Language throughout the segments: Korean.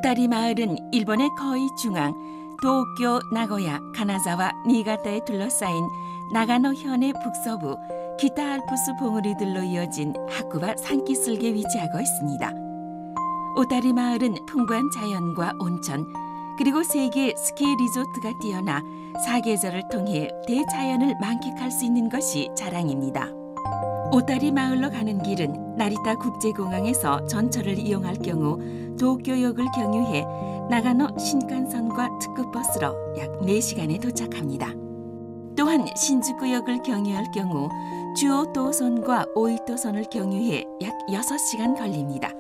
오타리 마을은 일본의 거의 중앙, 도쿄, 나고야, 가나자와 니가타에 둘러싸인 나가노현의 북서부 기타 알프스 봉우리들로 이어진 하쿠바 산기슭에 위치하고 있습니다. 오타리 마을은 풍부한 자연과 온천, 그리고 세계 스키 리조트가 뛰어나 사계절을 통해 대자연을 만끽할 수 있는 것이 자랑입니다. 오타리 마을로 가는 길은 나리타 국제공항에서 전철을 이용할 경우 도쿄역을 경유해 나가노 신칸선과 특급버스로 약 4시간에 도착합니다. 또한 신주쿠역을 경유할 경우 주오토선과 오이토선을 경유해 약 6시간 걸립니다.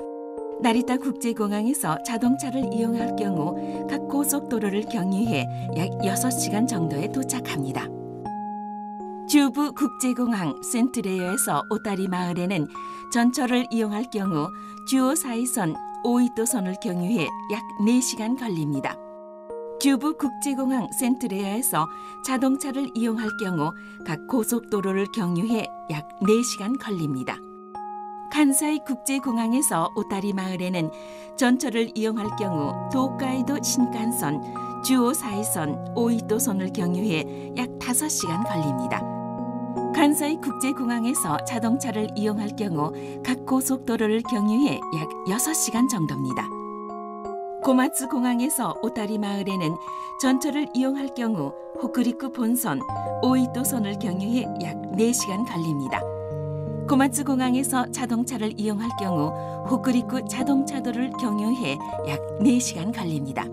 나리타 국제공항에서 자동차를 이용할 경우 각 고속도로를 경유해 약 6시간 정도에 도착합니다. 주부 국제공항 센트레이어에서 오타리 마을에는 전철을 이용할 경우 주오 4호선, 오이토선을 경유해 약 4시간 걸립니다. 주부 국제공항 센트레이어에서 자동차를 이용할 경우 각 고속도로를 경유해 약 4시간 걸립니다. 간사이 국제공항에서 오타리 마을에는 전철을 이용할 경우 도카이도 신칸선, 주오 4호선, 오이토선을 경유해 약 5시간 걸립니다. 간사이 국제공항에서 자동차를 이용할 경우 각 고속도로를 경유해 약 6시간 정도입니다. 고마츠 공항에서 오타리 마을에는 전철을 이용할 경우 호쿠리쿠 본선, 오이토선을 경유해 약 4시간 걸립니다. 고마츠 공항에서 자동차를 이용할 경우 호쿠리쿠 자동차도를 경유해 약 4시간 걸립니다.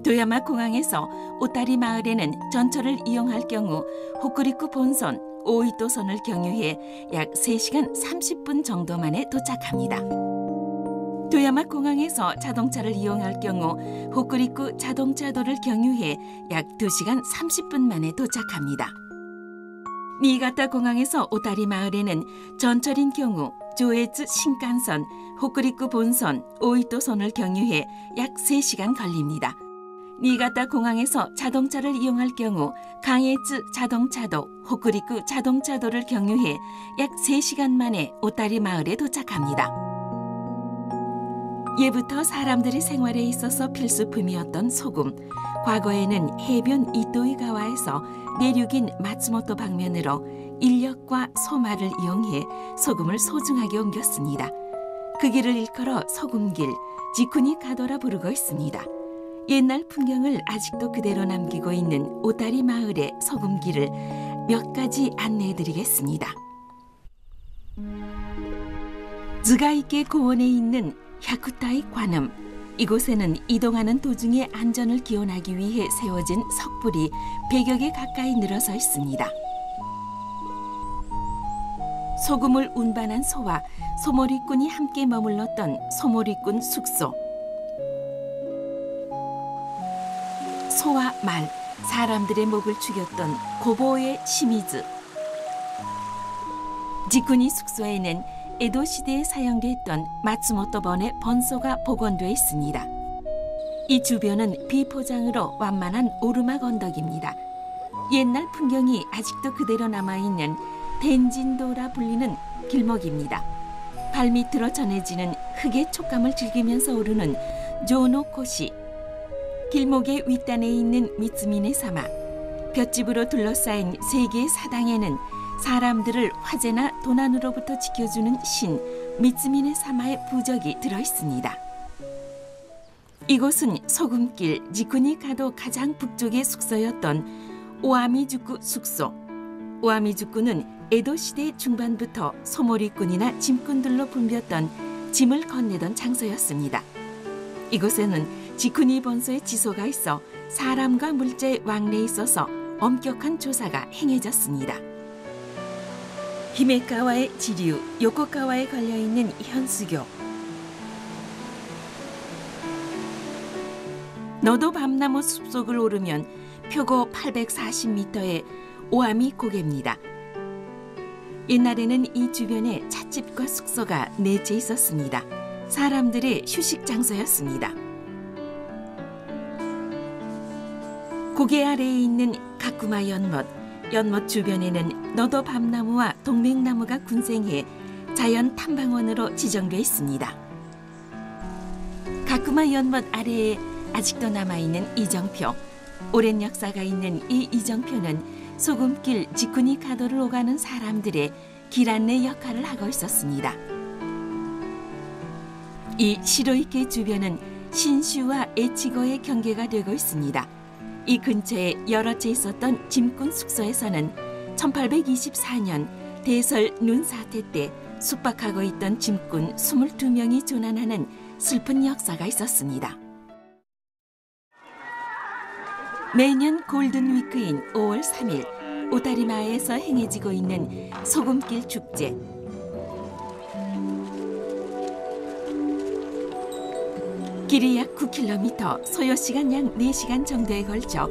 도야마 공항에서 오타리 마을에는 전철을 이용할 경우 호쿠리쿠 본선, 오이토선을 경유해 약 3시간 30분 정도 만에 도착합니다. 도야마 공항에서 자동차를 이용할 경우 호쿠리쿠 자동차도를 경유해 약 2시간 30분 만에 도착합니다. 니가타 공항에서 오타리 마을에는 전철인 경우 조에츠 신칸선, 호쿠리쿠 본선, 오이토선을 경유해 약 3시간 걸립니다. 니가타 공항에서 자동차를 이용할 경우 강에츠 자동차도, 호쿠리쿠 자동차도를 경유해 약 3시간 만에 오타리 마을에 도착합니다. 예부터 사람들의 생활에 있어서 필수품이었던 소금. 과거에는 해변 이토이가와에서 내륙인 마츠모토 방면으로 인력과 소말을 이용해 소금을 소중하게 옮겼습니다. 그 길을 일컬어 소금길, 지쿠니 가도라 부르고 있습니다. 옛날 풍경을 아직도 그대로 남기고 있는 오타리 마을의 소금길을 몇 가지 안내해드리겠습니다. 즈가이케 고원에 있는 야쿠타이 관음. 이곳에는 이동하는 도중에 안전을 기원하기 위해 세워진 석불이 100여 개 가까이 늘어서 있습니다. 소금을 운반한 소와 소몰이꾼이 함께 머물렀던 소몰이꾼 숙소. 소와 말, 사람들의 목을 죽였던 고보의 시미즈. 지쿠니 숙소에는 에도 시대에 사용됐던 마츠모토본의 번소가 복원되어 있습니다. 이 주변은 비포장으로 완만한 오르막 언덕입니다. 옛날 풍경이 아직도 그대로 남아있는 덴진도라 불리는 길목입니다. 발밑으로 전해지는 흙의 촉감을 즐기면서 오르는 조노코시. 길목의 윗단에 있는 미츠미네 사마. 볏짚으로 둘러싸인 세 개의 사당에는 사람들을 화재나 도난으로부터 지켜주는 신 미츠미네 사마의 부적이 들어있습니다. 이곳은 소금길 지쿠니 가도 가장 북쪽의 숙소였던 오아미주쿠 숙소. 오아미주쿠는 에도 시대 중반부터 소몰이꾼이나 짐꾼들로 붐볐던 짐을 건네던 장소였습니다. 이곳에는 지쿠니 번소의 지소가 있어 사람과 물자의 왕래에 있어서 엄격한 조사가 행해졌습니다. 히메카와의 지류, 요코카와에 걸려있는 현수교. 너도 밤나무 숲속을 오르면 표고 840m의 오아미 고개입니다. 옛날에는 이 주변에 찻집과 숙소가 4채 있었습니다. 사람들의 휴식 장소였습니다. 고개 아래에 있는 가쿠마 연못. 연못 주변에는 너도 밤나무와 동맥나무가 군생해 자연 탐방원으로 지정돼 있습니다. 가꾸마 연못 아래에 아직도 남아있는 이정표. 오랜 역사가 있는 이 이정표는 소금길 직군이 가도를 오가는 사람들의 길 안내 역할을 하고 있었습니다. 이 시로이계 주변은 신시와 에치고의 경계가 되고 있습니다. 이 근처에 여러 채 있었던 짐꾼 숙소에서는 1824년 대설 눈 사태 때 숙박하고 있던 짐꾼 22명이 조난하는 슬픈 역사가 있었습니다. 매년 골든위크인 5월 3일 오다리마에서 행해지고 있는 소금길 축제. 길이 약 9km, 소요시간 약 4시간 정도에 걸쳐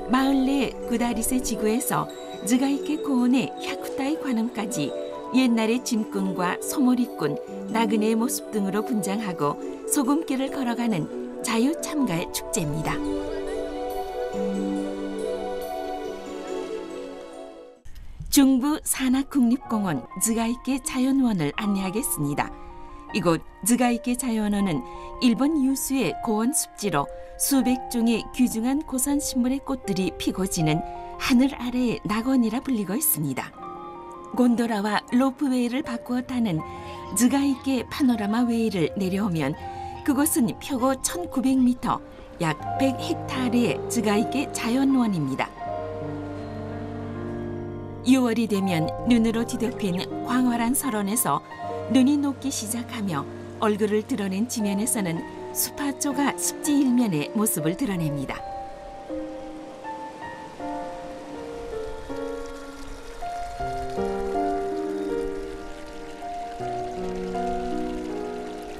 마을 내 구다리세 지구에서 즈가이케 고원의 야쿠타이 관음까지 옛날의 짐꾼과 소몰이꾼, 나그네의 모습 등으로 분장하고 소금길을 걸어가는 자유 참가의 축제입니다. 중부 산악국립공원 즈가이케 자연원을 안내하겠습니다. 이곳 즈가이케 자연원은 일본 유수의 고원 습지로 수백 종의 귀중한 고산 식물의 꽃들이 피고 지는 하늘 아래의 낙원이라 불리고 있습니다. 곤도라와 로프웨이를 바꾸어 타는 즈가이케 파노라마 웨이를 내려오면 그곳은 표고 1900m, 약 100헥타르의 즈가이케 자연원입니다. 6월이 되면 눈으로 뒤덮인 광활한 설원에서 눈이 녹기 시작하며 얼굴을 드러낸 지면에서는 수파초가 습지 일면의 모습을 드러냅니다.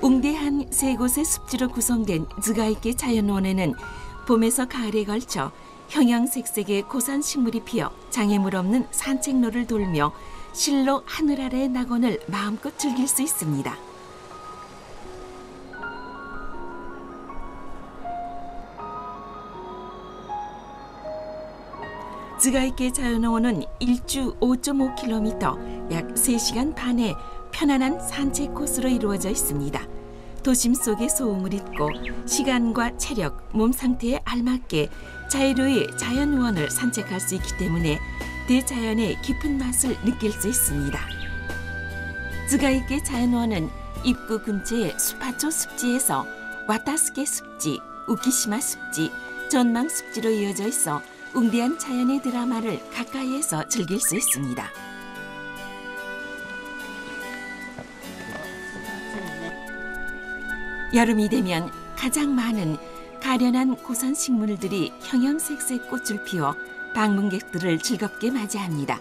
웅대한 세 곳의 습지로 구성된 즈가이케 자연원에는 봄에서 가을에 걸쳐 형형색색의 고산 식물이 피어 장애물 없는 산책로를 돌며 실로 하늘 아래의 낙원을 마음껏 즐길 수 있습니다. 즈가이케 자연원은 일주 5.5km, 약 3시간 반의 편안한 산책 코스로 이루어져 있습니다. 도심 속의 소음을 잊고 시간과 체력, 몸 상태에 알맞게 자유로이 자연원을 산책할 수 있기 때문에 대자연의 깊은 맛을 느낄 수 있습니다. 즈가이케 자연원은 입구 근처의 수파초 습지에서 와타스케 습지, 우키시마 습지, 전망 습지로 이어져 있어 웅대한 자연의 드라마를 가까이에서 즐길 수 있습니다. 여름이 되면 가장 많은 가련한 고산 식물들이 형형색색 꽃을 피워 방문객들을 즐겁게 맞이합니다.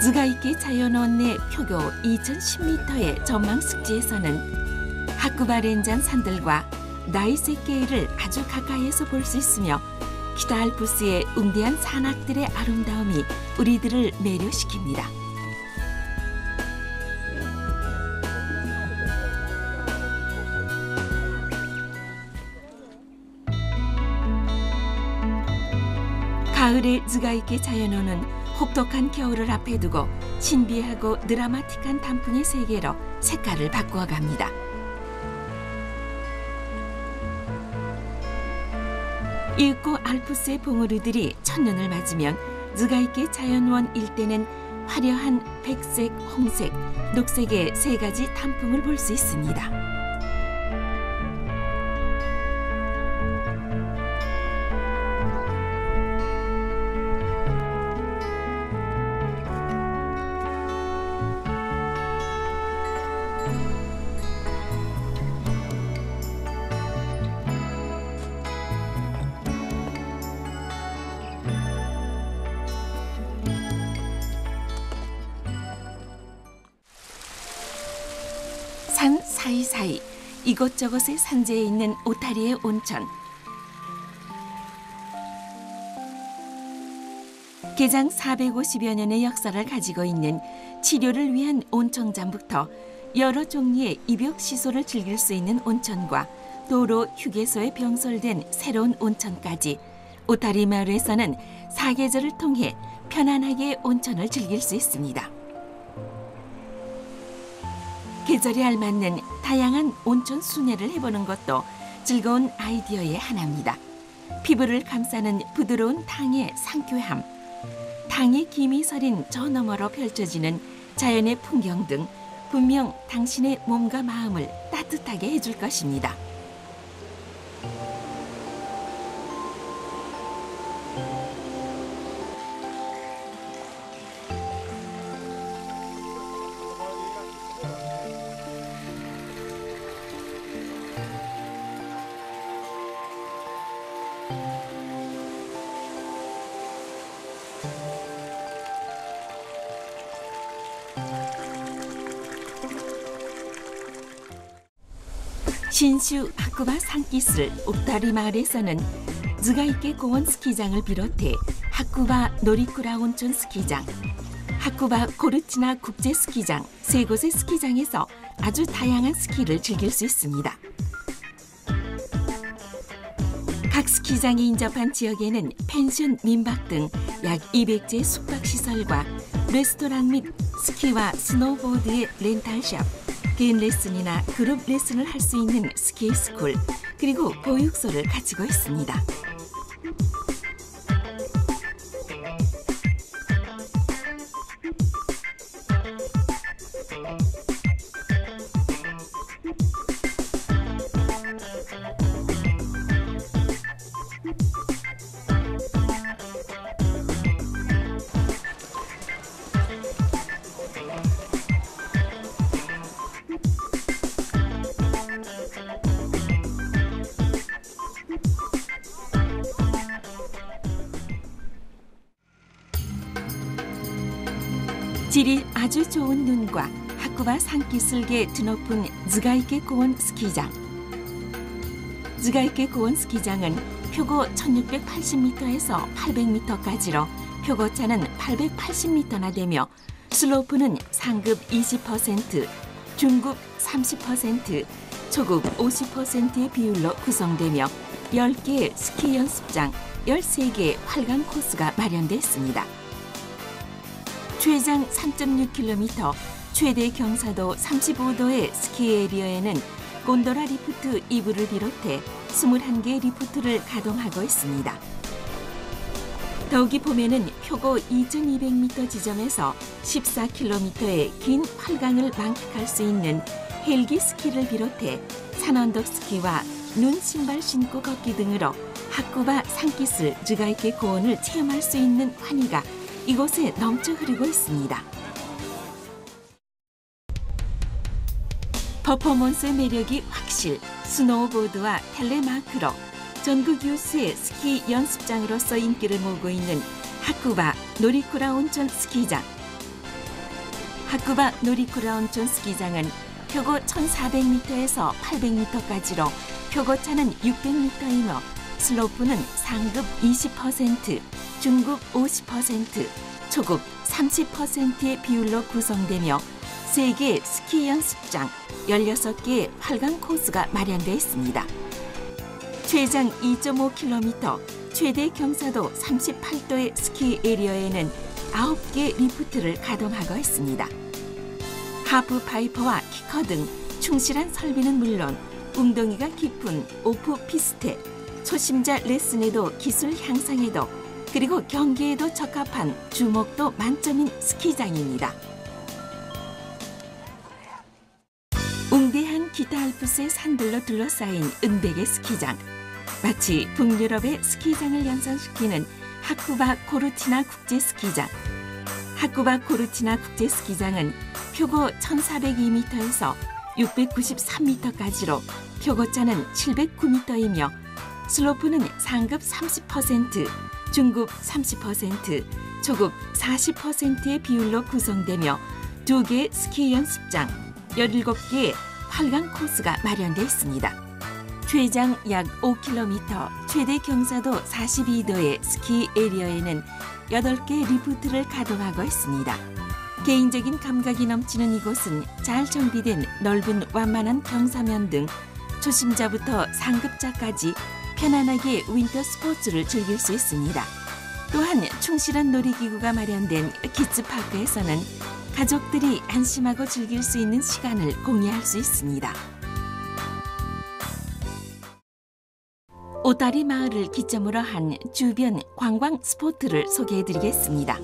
즈가이케 자연원 내 표교 2010m의 전망 습지에서는 하쿠바렌잔 산들과 나이세케이를 아주 가까이에서 볼 수 있으며 키타 알프스의 웅대한 산악들의 아름다움이 우리들을 매료시킵니다. 가을의 즈가이케 자연원은 혹독한 겨울을 앞에 두고 신비하고 드라마틱한 단풍의 세계로 색깔을 바꾸어 갑니다. 이윽고 알프스의 봉우리들이 첫눈을 맞으면 즈가이케 자연원 일대는 화려한 백색, 홍색, 녹색의 세 가지 단풍을 볼 수 있습니다. 산 사이사이 이곳저곳에 산재해 있는 오타리의 온천. 개장 450여 년의 역사를 가지고 있는 치료를 위한 온천장부터 여러 종류의 입욕시설을 즐길 수 있는 온천과 도로 휴게소에 병설된 새로운 온천까지 오타리 마을에서는 사계절을 통해 편안하게 온천을 즐길 수 있습니다. 계절에 알맞는 다양한 온천 순회를 해보는 것도 즐거운 아이디어의 하나입니다. 피부를 감싸는 부드러운 탕의 상쾌함, 탕의 김이 서린 저 너머로 펼쳐지는 자연의 풍경 등 분명 당신의 몸과 마음을 따뜻하게 해줄 것입니다. 신슈 하쿠바 산기슭 오타리 마을에서는 즈가이케 공원 스키장을 비롯해 하쿠바 노리쿠라 온천 스키장, 하쿠바 코르치나 국제 스키장 세 곳의 스키장에서 아주 다양한 스키를 즐길 수 있습니다. 각 스키장이 인접한 지역에는 펜션, 민박 등 약 200채의 숙박시설과 레스토랑 및 스키와 스노보드의 렌탈샵, 개인 레슨이나 그룹 레슨을 할 수 있는 스키 스쿨, 그리고 보육소를 가지고 있습니다. 질이 아주 좋은 눈과 하쿠바 산기슭에 드높은 즈가이케 고원 스키장. 즈가이케 고원 스키장은 표고 1680m에서 800m까지로 표고차는 880m나 되며 슬로프는 상급 20%, 중급 30%, 초급 50%의 비율로 구성되며 10개의 스키 연습장, 13개의 활강 코스가 마련되어 있습니다. 최장 3.6km, 최대 경사도 35도의 스키 에리어에는 곤도라 리프트 2부를 비롯해 21개의 리프트를 가동하고 있습니다. 더욱이 봄에는 표고 2200m 지점에서 14km의 긴 활강을 만끽할 수 있는 헬기 스키를 비롯해 산언덕 스키와 눈 신발 신고 걷기 등으로 하쿠바 산기슭 즈가이케 고원을 체험할 수 있는 환희가 이곳에 넘쳐 흐르고 있습니다. 퍼포먼스의 매력이 확실, 스노우보드와 텔레마크로 전국 유수의 스키 연습장으로서 인기를 모으고 있는 하쿠바 노리쿠라 온천 스키장. 하쿠바 노리쿠라 온천 스키장은 표고 1400m에서 800m까지로 표고차는 600m이며 슬로프는 상급 20%, 중급 50%, 초급 30%의 비율로 구성되며 3개의 스키 연습장, 16개의 활강 코스가 마련되어 있습니다. 최장 2.5km, 최대 경사도 38도의 스키 에리어에는 9개 리프트를 가동하고 있습니다. 하프 파이퍼와 키커 등 충실한 설비는 물론 웅덩이가 깊은 오프 피스트, 초심자 레슨에도 기술 향상에도 그리고 경기에도 적합한 주목도 만점인 스키장입니다. 웅대한 기타 알프스의 산들로 둘러싸인 은백의 스키장. 마치 북유럽의 스키장을 연상시키는 하쿠바 코르티나 국제 스키장. 하쿠바 코르티나 국제 스키장은 표고 1402m에서 693m까지로 표고차는 709m이며 슬로프는 상급 30%, 중급 30%, 초급 40%의 비율로 구성되며 2개의 스키 연습장, 17개의 8강 코스가 마련돼 있습니다. 최장 약 5km, 최대 경사도 42도의 스키 에리어에는 8개 리프트를 가동하고 있습니다. 개인적인 감각이 넘치는 이곳은 잘 정비된 넓은 완만한 경사면 등 초심자부터 상급자까지 편안하게 윈터 스포츠를 즐길 수 있습니다. 또한 충실한 놀이기구가 마련된 키즈파크에서는 가족들이 안심하고 즐길 수 있는 시간을 공유할 수 있습니다. 오다리 마을을 기점으로 한 주변 관광 스포트를 소개해드리겠습니다.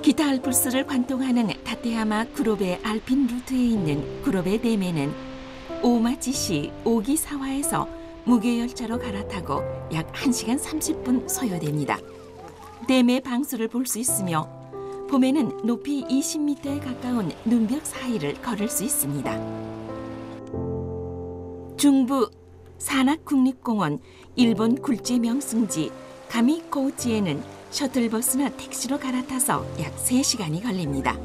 기타 알프스를 관통하는 다테야마 구로베 알핀 루트에 있는 구로베 댐에는 오마치시 오기사와에서 무게열차로 갈아타고 약 1시간 30분 소요됩니다. 댐의 방수를 볼 수 있으며 봄에는 높이 20m에 가까운 눈벽 사이를 걸을 수 있습니다. 중부 산악국립공원 일본 굴지 명승지 가미코우치에는 셔틀버스나 택시로 갈아타서 약 3시간이 걸립니다.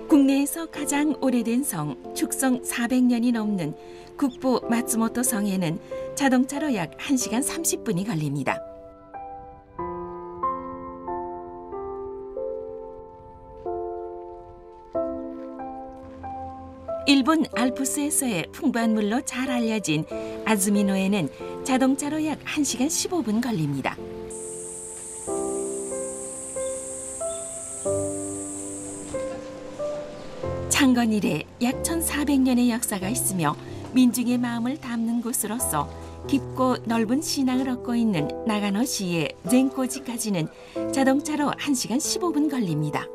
국내에서 가장 오래된 성, 축성 400년이 넘는 국보 마츠모토 성에는 자동차로 약 1시간 30분이 걸립니다. 일본 알프스에서의 풍부한 물로 잘 알려진 아즈미노에는 자동차로 약 1시간 15분 걸립니다. 창건 이래 약 1400년의 역사가 있으며 민중의 마음을 담는 곳으로서 깊고 넓은 신앙을 얻고 있는 나가노시의 젠코지까지는 자동차로 1시간 15분 걸립니다.